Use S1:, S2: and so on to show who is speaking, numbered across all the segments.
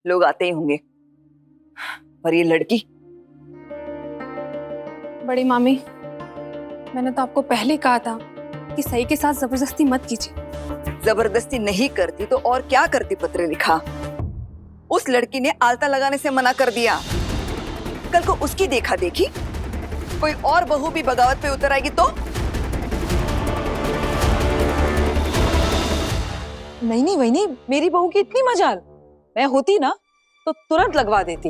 S1: लोग आते ही होंगे, पर ये लड़की।
S2: बड़ी मामी, मैंने तो आपको पहले कहा था कि सही के साथ जबरदस्ती मत कीजिए।
S1: जबरदस्ती नहीं करती तो और क्या करती पत्र लिखा। उस लड़की ने आलता लगाने से मना कर दिया। कल को उसकी देखा देखी कोई और बहू भी बगावत पे उतर आएगी तो?
S3: नहीं वहीनी, मेरी बहू की इतनी मजाल, मैं होती ना तो तुरंत लगवा देती।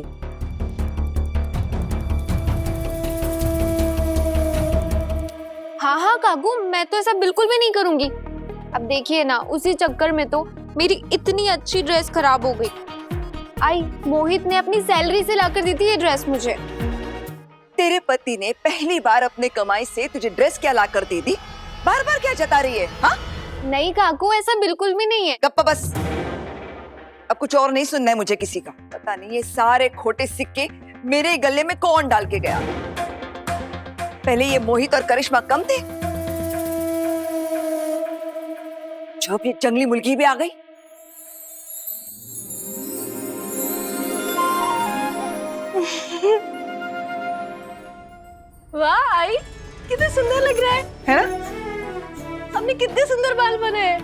S2: हाँ काकू, मैं तो ऐसा बिल्कुल भी नहीं करूंगी। अब देखिए ना, उसी चक्कर में तो मेरी इतनी अच्छी ड्रेस खराब हो गई। आई मोहित ने अपनी सैलरी से लाकर दी थी ये ड्रेस मुझे।
S1: तेरे पति ने पहली बार अपने कमाई से तुझे ड्रेस क्या ला कर दे दी? बार बार क्या जता रही है? हाँ
S2: नहीं काकू, ऐसा बिल्कुल भी नहीं है।
S1: गप्पा बस। अब कुछ और नहीं सुनना है मुझे किसी का। पता नहीं ये सारे खोटे सिक्के मेरे गले में कौन डाल के गया। पहले ये मोहित और करिश्मा कम थे, जो अब ये जंगली मुर्गी भी आ गई।
S2: वाह आई, कितने सुंदर लग रहा
S1: है ना?
S2: आपने कितने सुंदर बाल बने हैं।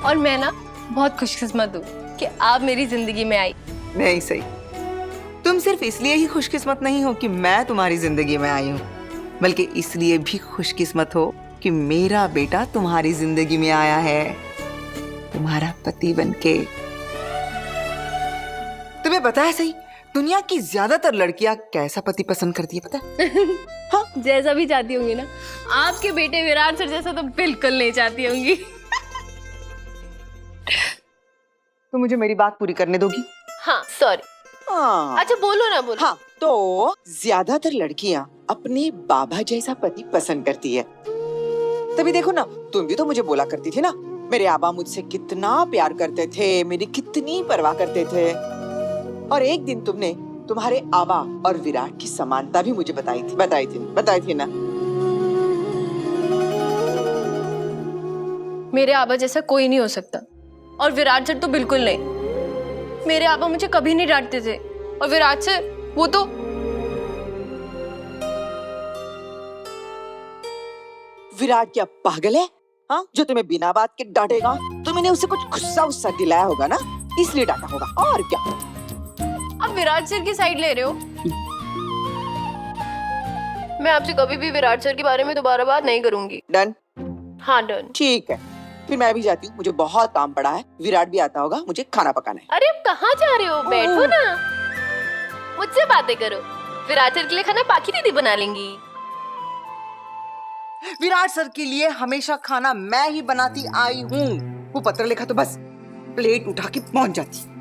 S2: और मैं ना बहुत खुशकिस्मत हूँ कि आप मेरी जिंदगी में आई।
S4: नहीं सही, तुम सिर्फ इसलिए ही खुशकिस्मत नहीं हो कि मैं तुम्हारी जिंदगी में आई हूँ, बल्कि इसलिए भी खुशकिस्मत हो कि मेरा बेटा तुम्हारी जिंदगी में आया है, तुम्हारा पति बनके। तुम्हें पता है सही, दुनिया की ज्यादातर लड़कियां कैसा पति पसंद करती है पता है?
S2: हाँ, जैसा भी चाहती होंगी ना। आपके बेटे विराट सर जैसा तो बिल्कुल नहीं चाहती होंगी।
S4: तो मुझे मेरी बात पूरी करने दोगी?
S2: हाँ सॉरी।
S4: हाँ।
S2: अच्छा बोलो ना बोलो।
S4: हाँ, तो ज्यादातर लड़कियां अपने बाबा जैसा पति पसंद करती है। तभी देखो ना, तुम भी तो मुझे बोला करती थी ना, मेरे आबा मुझसे कितना प्यार करते थे, मेरी कितनी परवाह करते थे। और एक दिन तुमने तुम्हारे आबा और विराट की समानता भी मुझे बताई थी ना।
S2: मेरे आबा जैसा कोई नहीं हो सकता, और विराट सर तो बिल्कुल नहीं। मेरे आबा मुझे कभी नहीं डांटते थे, और विराट सर वो तो।
S4: विराट क्या पागल है? हाँ, जो तुम्हें बिना बात के डांटेगा? तुमने उसे कुछ गुस्सा दिलाया होगा ना, इसलिए डांटा होगा, और क्या।
S2: आप विराट सर की साइड ले रहे हो। मैं आपसे कभी भी विराट सर के बारे में दोबारा बात नहीं करूंगी।
S4: डन?
S2: हाँ डन।
S4: ठीक है, फिर मैं भी जाती हूँ, मुझे बहुत काम पड़ा है। विराट भी आता होगा, मुझे खाना पकाना है।
S2: अरे आप कहाँ जा रहे हो? बैठो ना, मुझसे बातें करो। विराट सर के लिए खाना पाकी दीदी बना लेंगी।
S4: विराट सर के लिए हमेशा खाना मैं ही बनाती आई हूँ। वो पत्र लिखा तो बस प्लेट उठा के पहुंच जाती।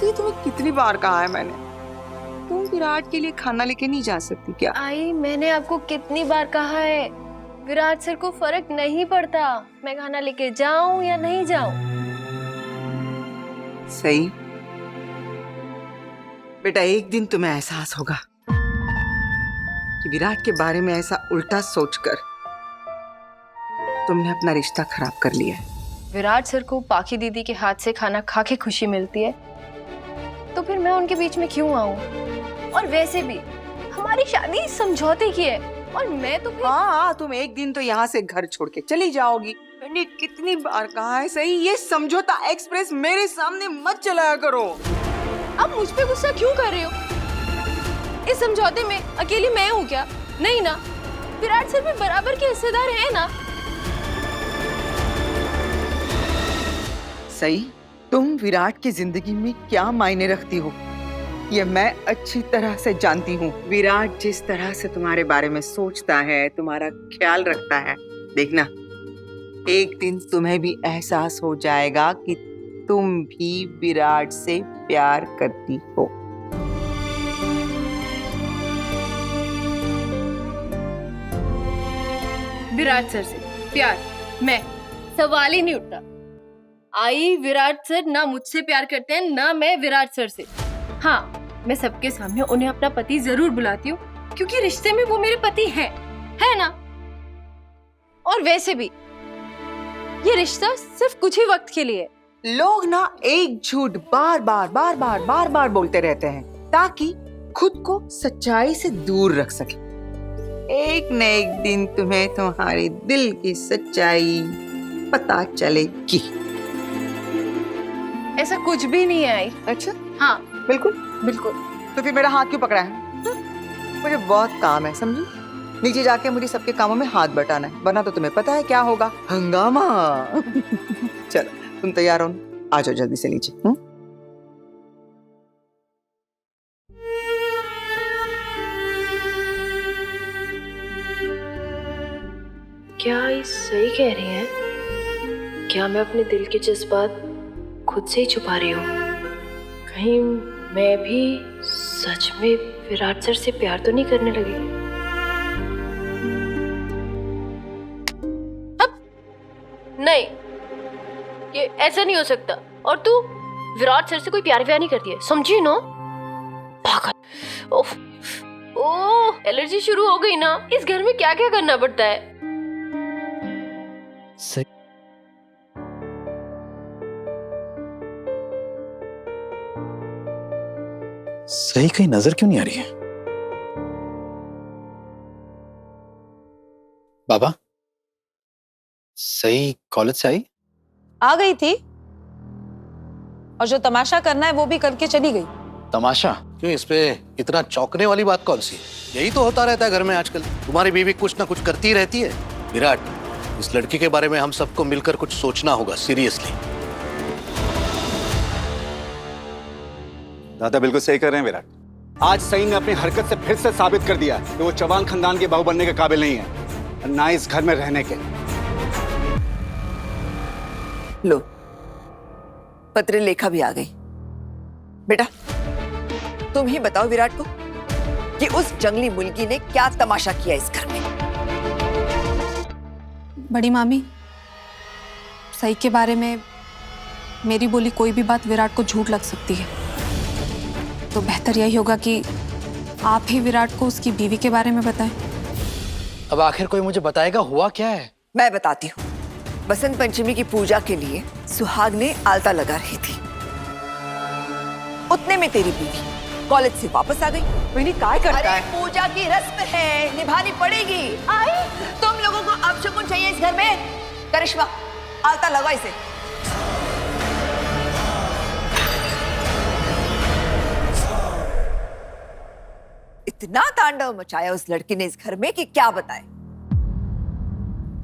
S4: तुम्हें कितनी बार कहा है मैंने, तुम विराट के लिए खाना लेके नहीं जा सकती क्या?
S2: आई मैंने आपको कितनी बार कहा है, विराट सर को फर्क नहीं पड़ता मैं खाना लेके जाऊं या नहीं जाऊं।
S4: सही बेटा, एक दिन तुम्हें एहसास होगा कि विराट के बारे में ऐसा उल्टा सोचकर तुमने अपना रिश्ता खराब कर लिया है।
S2: विराट सर को पाकी दीदी के हाथ से खाना खा के खुशी मिलती है, तो फिर मैं उनके बीच में क्यों आऊं? और वैसे भी हमारी शादी समझौते की है, और मैं तो फिर...
S4: हाँ, तुम एक दिन तो यहाँ से घर छोड़ के चली जाओगी। मैंने कितनी बार कहा है सही, ये समझौता एक्सप्रेस मेरे सामने मत चलाया करो।
S2: आप मुझ पे गुस्सा क्यों कर रहे हो? इस समझौते में अकेली मैं हूँ क्या? नहीं ना, विराट सर भी बराबर के हिस्सेदार हैं ना।
S4: सही, तुम विराट की जिंदगी में क्या मायने रखती हो ये मैं अच्छी तरह से जानती हूँ। विराट जिस तरह से तुम्हारे बारे में सोचता है, तुम्हारा ख्याल रखता है, देखना एक दिन तुम्हें भी एहसास हो जाएगा कि तुम भी विराट से प्यार करती हो।
S2: विराट सर से प्यार, मैं सवाल ही नहीं उठता। आई विराट सर ना मुझसे प्यार करते हैं, ना मैं विराट सर से। हाँ, मैं सबके सामने उन्हें अपना पति जरूर बुलाती हूँ, क्योंकि रिश्ते में वो मेरे पति हैं, है ना? और वैसे भी ये रिश्ता सिर्फ कुछ ही वक्त के लिए है।
S4: लोग ना एक झूठ बार बार बोलते रहते हैं ताकि खुद को सच्चाई से दूर रख सके। एक न एक दिन तुम्हें तुम्हारे दिल की सच्चाई पता चलेगी।
S2: ऐसा कुछ भी नहीं है आई।
S4: अच्छा,
S2: हाँ
S4: बिल्कुल।
S2: बिल्कुल।
S4: तो फिर मेरा हाथ क्यों पकड़ा है? मुझे बहुत काम है, समझी? नीचे जाके मुझे सबके कामों में हाथ बटाना है, वरना तो तुम्हें पता है क्या होगा, हंगामा। चलो तुम तैयार हो, आ जाओ जल्दी से नीचे।
S2: क्या ये सही कह रही हैं? क्या मैं अपने दिल के जज्बात खुद से ही छुपा रही हूँ? कहीं मैं भी सच में विराट सर से प्यार तो नहीं करने लगी? अब नहीं, ये ऐसा नहीं हो सकता। और तू विराट सर से कोई प्यार व्यार नहीं करती है, समझी ना? पागल। ओह ओह, एलर्जी शुरू हो गई ना। इस घर में क्या क्या करना पड़ता है।
S5: सही सही कहीं नजर क्यों नहीं आ रही है? बाबा, सही कॉलेज से आई?
S3: आ गई थी, और जो तमाशा करना है वो भी करके चली गई।
S5: तमाशा?
S6: क्यों, इस पे इतना चौंकने वाली बात कौन सी? यही तो होता रहता है घर में आजकल। तुम्हारी बीवी कुछ ना कुछ करती रहती है। विराट, इस लड़की के बारे में हम सबको मिलकर कुछ सोचना होगा, सीरियसली।
S7: दादा बिल्कुल सही कर रहे हैं विराट। आज सईद ने अपनी हरकत से फिर से साबित कर दिया कि वो चौहान खानदान के बहू बनने के काबिल नहीं है, और ना इस घर में रहने के।
S1: लो, पत्र लेखा भी आ गई। बेटा, तुम ही बताओ विराट को कि उस जंगली मुर्गी ने क्या तमाशा किया इस घर में।
S8: बड़ी मामी, सही के बारे में मेरी बोली कोई भी बात विराट को झूठ लग सकती है, तो बेहतर यही होगा कि आप ही विराट को उसकी बीवी के बारे में बताएं।
S6: अब आखिर कोई मुझे बताएगा हुआ क्या है?
S1: मैं बताती हूँ। बसंत पंचमी की पूजा के लिए सुहाग ने आलता लगा रही थी, उतने में तेरी बीवी कॉलेज से वापस आ गई।
S4: वही काय करता है?
S1: पूजा की रस्म है, निभानी पड़ेगी। आई, तुम लोगों को अपशकुन चाहिए इस घर में। करिश्मा, आलता लगा इसे। इतना तांडव मचाया उस लड़की ने इस घर में कि क्या बताए।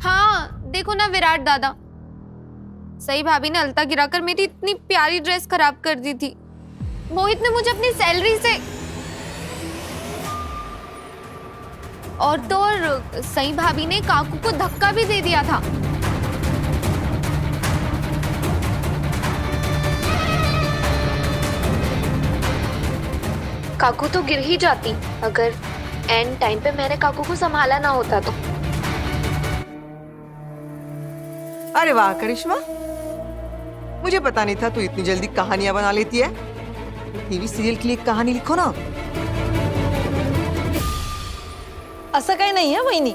S8: हाँ देखो ना विराट दादा, सही भाभी ने अलता गिराकर मेरी इतनी प्यारी ड्रेस खराब कर दी थी। मोहित ने मुझे अपनी सैलरी से और तो और सही भाभी ने काकू को धक्का भी दे दिया था। काकू तो गिर ही जाती अगर एंड टाइम पे मैंने काकू को संभाला ना होता तो।
S4: अरे वाह करिश्मा, मुझे पता नहीं था तू इतनी जल्दी कहानियां बना लेती है। टीवी सीरियल के लिए कहानी लिखो ना।
S3: ऐसा कहीं नहीं है वहीनी,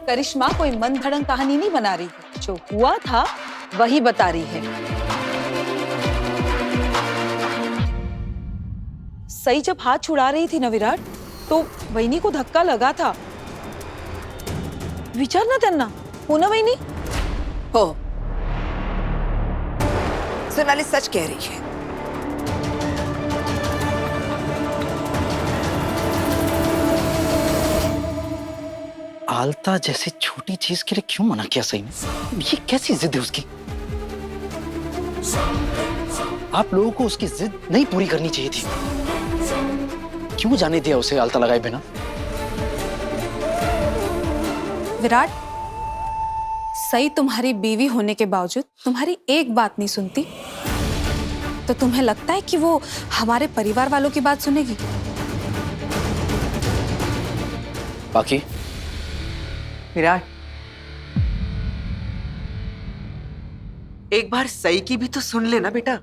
S3: करिश्मा कोई मन भड़ंग कहानी नहीं बना रही है, जो हुआ था वही बता रही है। सही जब हाथ छुड़ा रही थी ना विराट, तो वहीनी को धक्का लगा था। विचार ना करना, हो ना वहीनी?
S1: हो, सोनाली सच कह रही है।
S5: आलता जैसी छोटी चीज के लिए क्यों मना किया सही ने? ये कैसी जिद है उसकी? आप लोगों को उसकी जिद नहीं पूरी करनी चाहिए थी। क्यों जाने दिया उसे आलता लगाए बिना?
S8: विराट, सही तुम्हारी बीवी होने के बावजूद तुम्हारी एक बात नहीं सुनती, तो तुम्हें लगता है कि वो हमारे परिवार वालों की बात सुनेगी?
S5: बाकी
S4: विराट, एक बार सही की भी तो सुन लेना बेटा।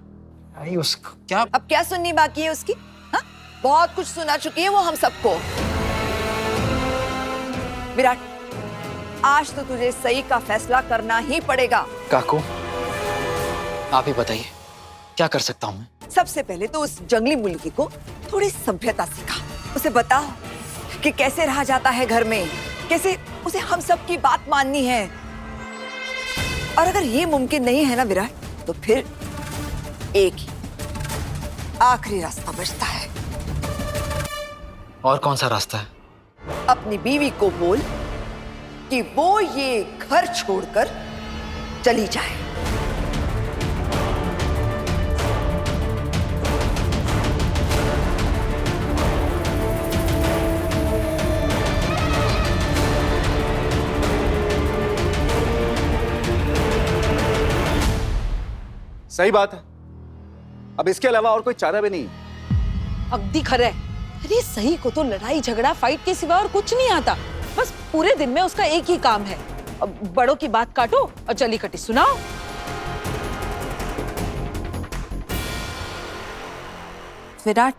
S5: उसको क्या?
S1: अब क्या सुननी बाकी है उसकी? हाँ, बहुत कुछ सुना चुकी है वो हम सबको। विराट, आज तो तुझे सही का फैसला करना ही पड़ेगा।
S5: काकू, आप ही बताइए क्या कर सकता हूँ मैं?
S1: सबसे पहले तो उस जंगली मुर्गी को थोड़ी सभ्यता सिखा। उसे बता कि कैसे रहा जाता है घर में, कैसे उसे हम सब की बात माननी है। और अगर ये मुमकिन नहीं है ना विराट, तो फिर एक ही आखिरी रास्ता बचता है।
S5: और कौन सा रास्ता है?
S1: अपनी बीवी को बोल कि वो ये घर छोड़कर चली जाए।
S7: सही बात है, अब इसके अलावा और कोई चारा भी नहीं है।
S3: अगदी खरे। अरे सही को तो लड़ाई झगड़ा फाइट के सिवा और कुछ नहीं आता। बस पूरे दिन में उसका एक ही काम है, अब बड़ों की बात काटो और जली कटी सुनाओ।
S8: विराट,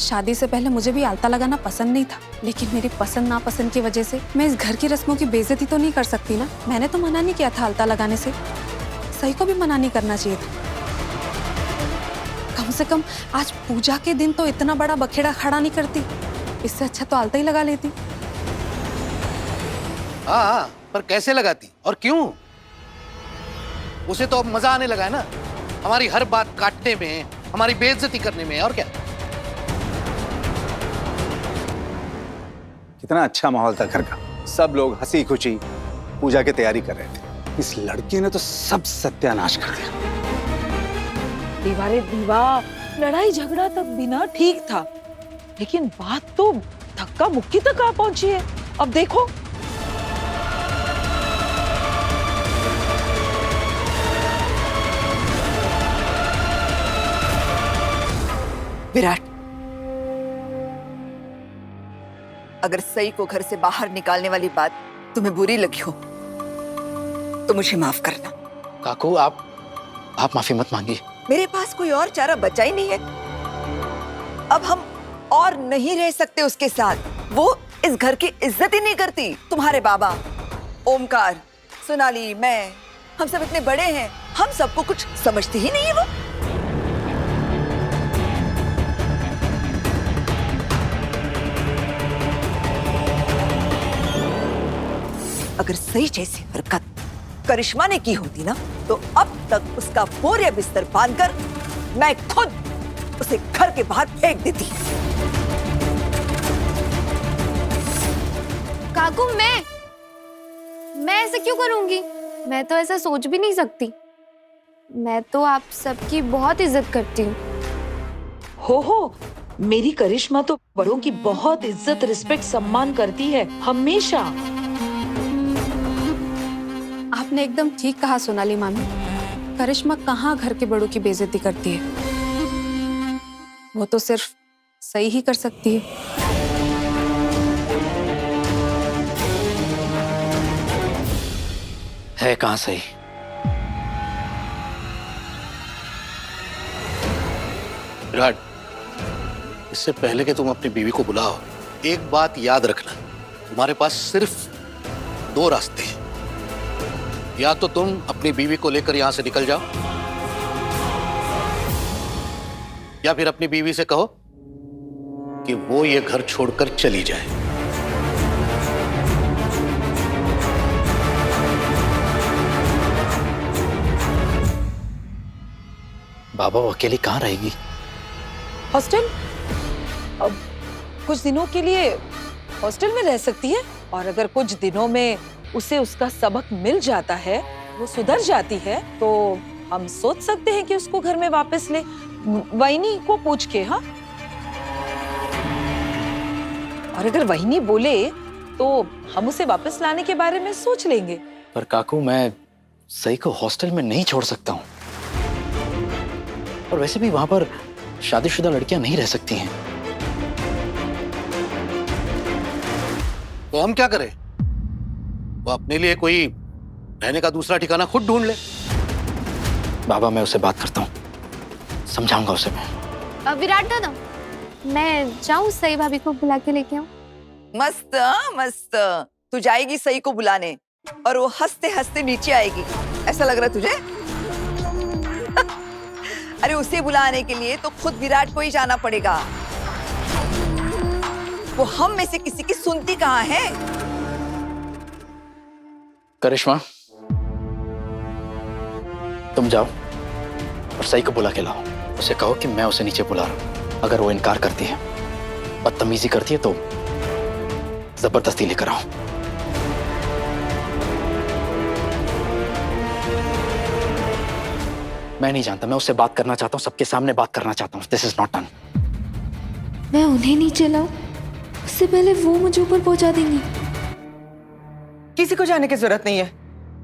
S8: शादी से पहले मुझे भी आलता लगाना पसंद नहीं था, लेकिन मेरी पसंद नापसंद की वजह से मैं इस घर की रस्मों की बेइज्जती तो नहीं कर सकती ना। मैंने तो मना नहीं किया था आलता लगाने से, सही को भी मना नहीं करना चाहिए था। कम से कम आज पूजा के दिन तो इतना बड़ा बखेड़ा खड़ा नहीं करती, इससे अच्छा तो आलता ही लगा लेती।
S6: हाँ, पर कैसे लगाती और क्यों? उसे तो अब मजा आने लगा है ना, हमारी हर बात काटने में, हमारी बेइज्जती करने में। और क्या?
S7: कितना अच्छा माहौल था घर का, सब लोग हंसी खुशी पूजा की तैयारी कर रहे थे। इस लड़की ने तो सब सत्यानाश कर दिया।
S3: दीवारे दीवा, लड़ाई झगड़ा तक बिना ठीक था, लेकिन बात तो धक्का मुक्की तक आ पहुंची है। अब देखो,
S1: विराट, अगर सई को घर से बाहर निकालने वाली बात तुम्हें बुरी लगी हो तो मुझे माफ करना।
S5: काकू, आप माफी मत मांगिए।
S1: मेरे पास कोई और चारा बचा ही नहीं है। अब हम और नहीं रह सकते उसके साथ। वो इस घर की इज्जत ही नहीं करती। तुम्हारे बाबा, ओमकार, सोनाली, मैं, हम सब इतने बड़े हैं, हम सबको कुछ समझती ही नहीं है वो। अगर सही जैसी हरकत करिश्मा ने की होती ना, तो अब तक उसका बोरिया बिस्तर बांधकर मैं खुद उसे घर के बाहर फेंक देती।
S9: काकू, मैं ऐसा क्यों करूंगी? मैं तो ऐसा सोच भी नहीं सकती। मैं तो आप सबकी बहुत इज्जत करती हूँ।
S3: हो, मेरी करिश्मा तो बड़ों की बहुत इज्जत, रिस्पेक्ट, सम्मान करती है हमेशा।
S8: आपने एकदम ठीक कहा सोनाली मामी, करिश्मा कहाँ घर के बड़ों की बेइज्जती करती है, वो तो सिर्फ सही ही कर सकती है।
S5: है कहाँ सही?
S6: विराट, इससे पहले कि तुम अपनी बीवी को बुलाओ, एक बात याद रखना, तुम्हारे पास सिर्फ 2 रास्ते हैं। या तो तुम अपनी बीवी को लेकर यहां से निकल जाओ, या फिर अपनी बीवी से कहो कि वो ये घर छोड़कर चली जाए।
S5: बाबा, वो अकेली कहाँ रहेगी?
S3: हॉस्टल, अब कुछ दिनों के लिए हॉस्टल में रह सकती है, और अगर कुछ दिनों में उसे उसका सबक मिल जाता है, वो सुधर जाती है, तो हम सोच सकते हैं कि उसको घर में वापस ले, वहीनी को पूछ के। हाँ, और अगर वहीनी बोले तो हम उसे वापस लाने के बारे में सोच लेंगे।
S5: पर काकू, मैं सही को हॉस्टल में नहीं छोड़ सकता हूँ, और वैसे भी वहां पर शादीशुदा लड़कियां नहीं रह सकती हैं।
S6: तो हम क्या करें? वो अपने लिए कोई रहने का दूसरा ठिकाना खुद ढूंढ ले।
S5: बाबा, मैं उससे बात करता हूँ, समझाऊंगा उसे मैं।
S9: विराट दादा, मैं जाऊँ सई भाभी को बुला के लेके आऊँ?
S1: मस्त, मस्त। तू जाएगी सई को बुलाने और वो हंसते हंसते नीचे आएगी, ऐसा लग रहा है तुझे? अरे उसे बुलाने के लिए तो खुद विराट को ही जाना पड़ेगा। वो हम में से किसी की सुनती कहाँ है?
S5: करिश्मा, तुम जाओ और सई को बुला के लाओ। उसे कहो कि मैं उसे नीचे बुला रहा हूं। अगर वो इनकार करती है, बदतमीजी करती है, तो जबरदस्ती लेकर आओ। मैं नहीं जानता, मैं उससे बात करना चाहता हूँ, सबके सामने बात करना चाहता हूँ। This is not done.
S9: मैं उन्हें नीचे लाऊं, उससे पहले वो मुझे ऊपर पहुंचा देंगी।
S4: किसी को जाने की जरूरत नहीं है,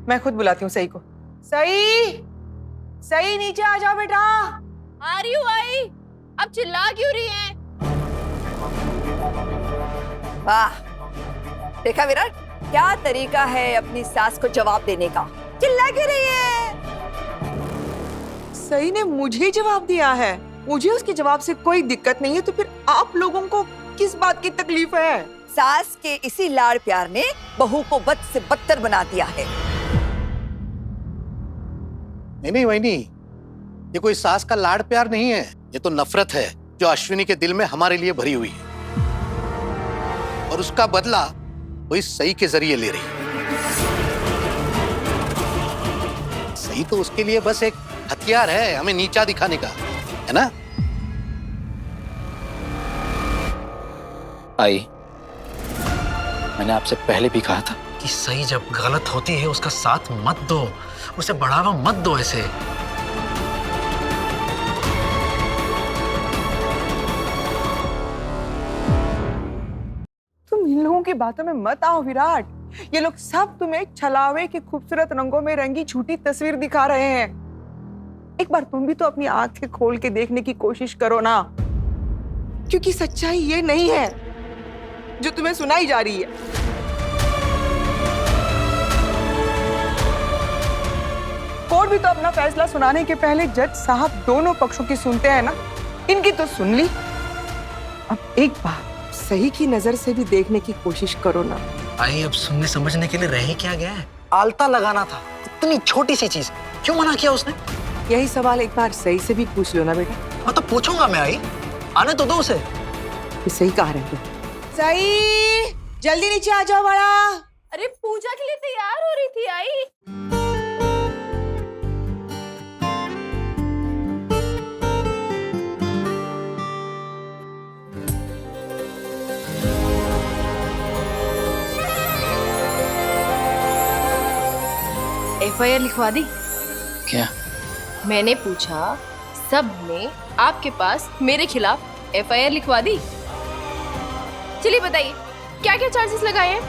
S4: मैं खुद बुलाती हूँ सई को। सई, सई नीचे आ जाओ बेटा।
S2: आ रही हूँ आई। अब चिल्ला क्यों रही हैं?
S1: वाह, देखा विराट, क्या तरीका है अपनी सास को जवाब देने का। चिल्ला क्यों रही है?
S4: सई ने मुझे जवाब दिया है, मुझे उसके जवाब से कोई दिक्कत नहीं है, तो फिर आप लोगों को किस बात की तकलीफ है?
S1: सास के इसी लाड़ प्यार ने बहू को बद से बदतर बना दिया है।
S6: नहीं वहीनी, ये कोई सास का लाड़ प्यार नहीं है, ये तो नफरत है जो अश्विनी के दिल में हमारे लिए भरी हुई है, और उसका बदला वही सई के जरिए ले रही है। सई तो उसके लिए बस एक हथियार है, हमें नीचा दिखाने का, है ना?
S5: आई, मैंने आपसे पहले भी कहा था कि सही जब गलत होती है उसका साथ मत दो, उसे बढ़ावा मत दो ऐसे।
S4: तुम इन लोगों की बातों में मत आओ विराट। ये लोग सब तुम्हें छलावे की खूबसूरत रंगों में रंगी झूठी तस्वीर दिखा रहे हैं। एक बार तुम भी तो अपनी आंखें खोल के देखने की कोशिश करो ना, क्योंकि सच्चाई ये नहीं है जो तुम्हें सुनाई जा रही है। कोर्ट भी तो अपना फैसला सुनाने के पहले जज साहब दोनों पक्षों की सुनते हैं ना, इनकी तो सुन ली। अब एक बार सही की नजर से भी देखने की कोशिश करो ना।
S5: आई, अब सुनने समझने के लिए रह क्या गया है? आलता लगाना था, इतनी छोटी सी चीज, क्यों मना किया उसने?
S4: यही सवाल एक बार सही से भी पूछ लो ना बेटा।
S5: हाँ तो पूछूंगा मैं आई, आने तो दो उसे।
S4: ये सही कह रहे हैं। सही, जल्दी नीचे आ जाओ बड़ा।
S2: अरे पूजा के लिए तैयार हो रही थी आई। FIR लिखवा दी?
S5: क्या?
S2: मैंने पूछा, सबने आपके पास मेरे खिलाफ FIR लिखवा दी? चलिए बताइए, क्या क्या चार्जेस लगाए हैं?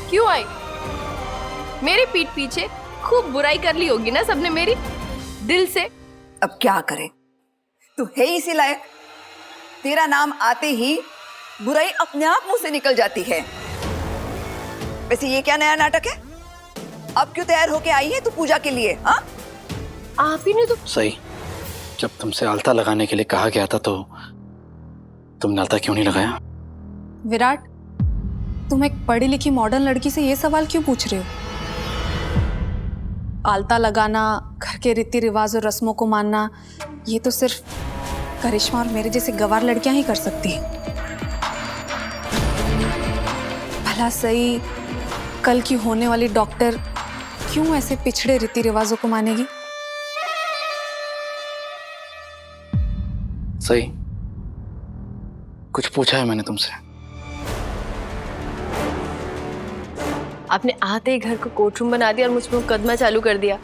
S2: क्यों आई? मेरे पीठ पीछे खूब बुराई कर ली होगी ना सबने मेरी, दिल से।
S1: अब क्या करें, तू है ही इसी लायक। तेरा नाम आते ही बुराई अपने आप मुंह से निकल जाती है। वैसे ये क्या नया नाटक है? अब क्यों तैयार होके आई है तू पूजा के लिए? हाँ,
S2: आप ही ने तो।
S5: सही, जब तुमसे आलता लगाने के लिए कहा गया था तो तुमने आलता क्यों नहीं लगाया?
S8: विराट, तुम एक पढ़ी लिखी मॉडर्न लड़की से ये सवाल क्यों पूछ रहे हो? आलता लगाना, घर के रीति रिवाज और रस्मों को मानना, ये तो सिर्फ करिश्मा और मेरे जैसे गंवार लड़कियां ही कर सकती हैं। भला सही कल की होने वाली डॉक्टर क्यों ऐसे पिछड़े रीति रिवाजों को मानेगी?
S5: सही, कुछ पूछा है मैंने तुमसे?
S2: आपने आते ही घर को कोर्टरूम बना दिया और मुझ पर मुकदमा चालू कर दिया।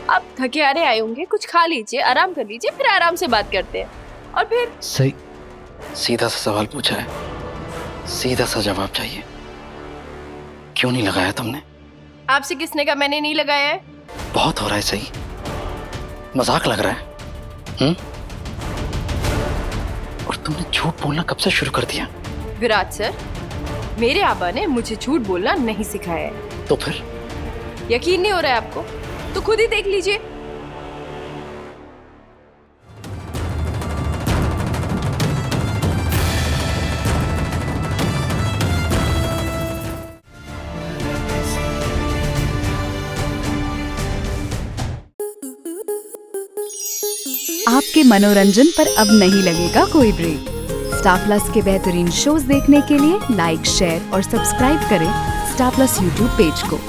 S2: आप थके हारे आए होंगे, कुछ खा लीजिए, आराम कर लीजिए, फिर आराम से बात करते हैं। और फिर
S5: सही, सीधा सा सवाल पूछा है, सीधा सा जवाब चाहिए। क्यों नहीं लगाया तुमने?
S2: आपसे किसने कहा मैंने नहीं लगाया है?
S5: बहुत हो रहा है सही, मजाक लग रहा है। और तुमने झूठ बोलना कब से शुरू कर दिया?
S2: विराट सर, मेरे आबा ने मुझे झूठ बोलना नहीं सिखाया है।
S5: तो फिर?
S2: यकीन नहीं हो रहा है आपको? तो खुद ही देख लीजिए।
S10: आपके मनोरंजन पर अब नहीं लगेगा कोई ब्रेक। स्टार प्लस के बेहतरीन शोज देखने के लिए लाइक, शेयर और सब्सक्राइब करें स्टार प्लस यूट्यूब पेज को।